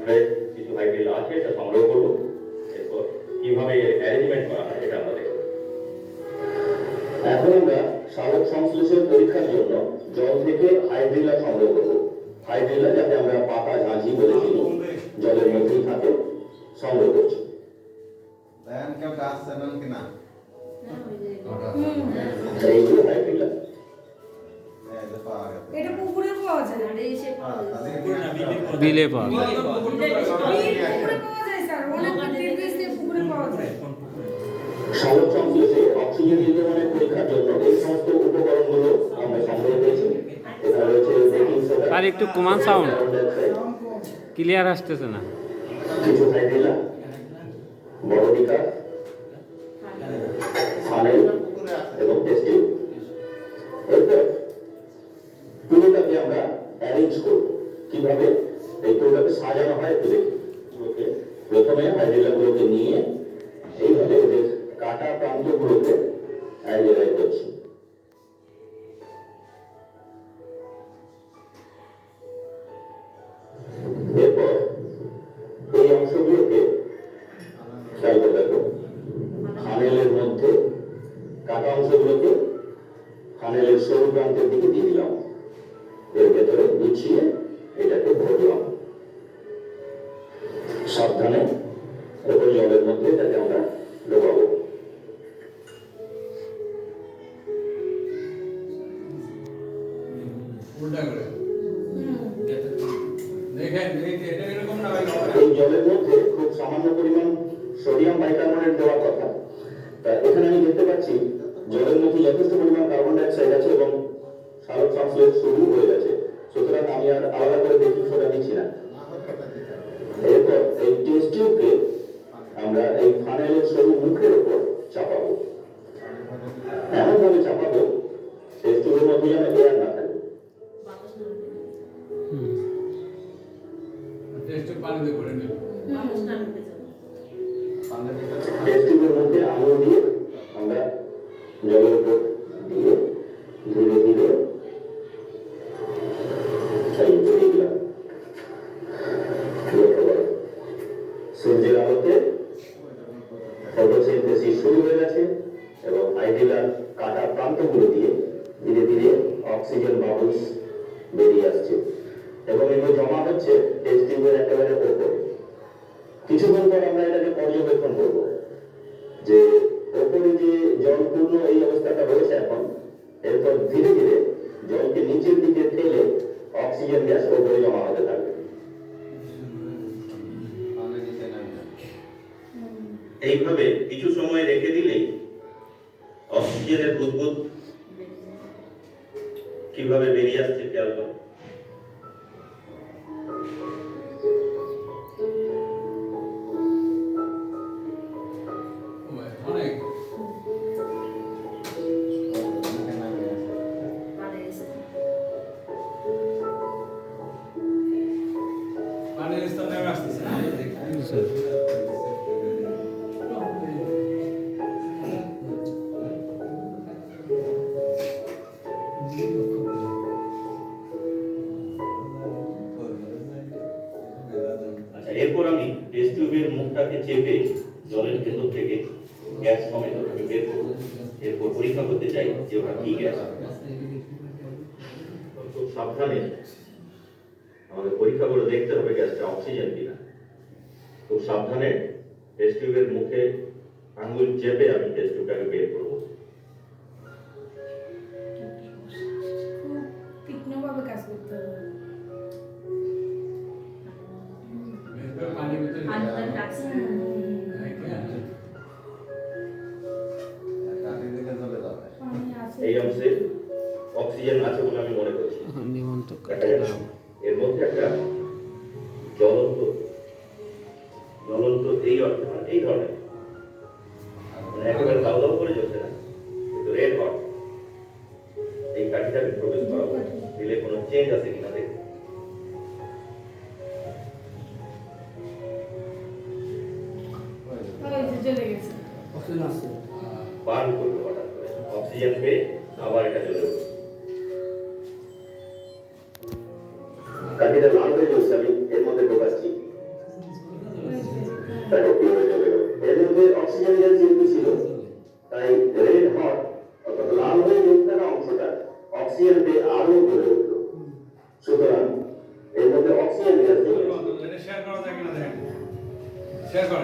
Fresh কিছু হাইড্রিল আছে, এটা সংগ্রহ করবো। এরপর কিভাবে অ্যারেঞ্জমেন্ট করা হয় এটা আমরা দেখব। এখন আমরা সালোক সংশ্লেষণ পরীক্ষার জন্য জল থেকে হাইড্রিলা সংগ্রহ করব। হাইড্রিলা, যাতে আমরা পাতা ঝাঁঝি বলে চিনি, জলের মধ্যেই থাকে, সংগ্রহ করছি। এইগুলো হাইড্রিলা। এটা পুকুরে পাওয়া যায়, বিলে পাওয়া যায়। পুকুরে পাওয়া যায় স্যার, অনেক টিভিতে পুকুরে পাওয়া যায়। সালোক সংশ্লেষে অক্সিজেন নির্গমনের পরীক্ষার জন্য এই সমস্ত উপকরণগুলো আমরা সংগ্রহ করেছি। এখানে রয়েছে বেকিং সোডা, আর একটু কমান সাউন্ড, কার্বন ডাইঅক্সাইড, ক্লিয়ার আসতেছে না। কিছু হাইড্রিলা, বড় বিকাশ, ফানেল এবং টেস্ট টিউব। এরপর পুরোটাকে আমরা অ্যারেঞ্জ করব। কিভাবে এই পুরোটাকে সাজানো হয় একটু দেখি। প্রথমে হাইড্রিলাগুলোকে নিয়ে এইভাবে ওদের কাটা প্রান্তগুলোকে এক জায়গায় করছি। এরপর এই অংশগুলোকে খেয়াল করে দেখো, ফানেলের মধ্যে কাটা অংশগুলোকে ফানেলের সরু প্রান্তের দিকে দিয়ে দিলাম। এর ভেতরে গুছিয়ে এটাকে ভরলাম। সাবধানে ওই জলের মধ্যে এটাকে আমরা ডোবাবো। এই জলের মধ্যে খুব সামান্য পরিমাণ সোডিয়াম বাইকার্বনেট দেওয়ার কথা। তা এখানে আমি দেখতে পাচ্ছি জলের মধ্যে যথেষ্ট পরিমাণ কার্বন ডাইঅক্সাইড আছে এবং সালোক সংশ্লেষ শুরু হয়ে গেছে। সুতরাং আমি আর আলাদা করে বেকিং সোডা দিচ্ছি না। এরপর এই টেস্ট টিউবকে আমরা এই ফানেলের সরু মুখের উপর চাপাবো। এমন ভাবে চাপাবো টেস্ট টিউবের মধ্যে যেন এয়ার না থাকে। টেস্ট টিউবের মধ্যে আঙুল দিয়ে আমরা জলের উপর দিয়ে ধীরে ধীরে সূর্যের আলোতে ফটোসিনথেসিস শুরু হয়ে গেছে এবং হাইড্রিলার কাটা প্রান্তগুলো দিয়ে ধীরে ধীরে অক্সিজেন বাবলস বেরিয়ে আসছে এবং এগুলো জমা হচ্ছে টেস্ট টিউবের একেবারে ওপরে। কিছুক্ষণ পর আমরা এটাকে পর্যবেক্ষণ করব যে ওপরে যে জলপূর্ণ এই অবস্থাটা রয়েছে এখন, এরপর ধীরে ধীরে জলকে নিচের দিকে ঠেলে অক্সিজেন গ্যাস ওপরে জমা হতে থাকবে। এইভাবে কিছু সময় রেখে দিলেই অক্সিজেনের বুদবুদ কিভাবে বেরিয়ে আসছে খেয়াল করো। এরপর আমি টেস্ট টিউবের মুখটাকে চেপে জলের ভেতর থেকে গ্যাস সমেত বের করব। এরপর পরীক্ষা করতে চাই যে ওটা কি গ্যাস। খুব সাবধানে আমাদের পরীক্ষা করে দেখতে হবে গ্যাসটা অক্সিজেন কিনা। খুব সাবধানে টেস্ট টিউবের মুখে আঙ্গুল চেপে আমি টেস্ট টিউবটাকে বের করব। তীক্ষ্ণভাবে কাজ করতে হবে। এই অংশে অক্সিজেন আছে বলে আমি মনে করছি। এর মধ্যে একটা জ্বলন্ত এই অর্থে এই ধরনের একেবারে দাউ দাউ করে জ্বলছে না, কিন্তু রেড হট। এই কাঠিটাকে প্রবেশ করাবো, দিলে কোনো চেঞ্জ আছে কিনা দেখবো। বার্ন করবে হঠাৎ করে, অক্সিজেন পেয়ে আবার এটা জ্বলে উঠবে। কাঠিটা লাল হয়ে জ্বলছে, আমি এর মধ্যে ঢোকাচ্ছি। একত্রীয় চলে গেল। এর মধ্যে অক্সিজেন গ্যাস যেহেতু ছিল, তাই রেড হট অর্থাৎ লাল হয়ে যেতে থাকা অংশটা অক্সিজেন পেয়ে আরো জ্বলে উঠল। সুতরাং এর মধ্যে অক্সিজেন গ্যাস চলে গেছে। শেয়ার করা যায় কিনা দেখেন, শেয়ার করেন।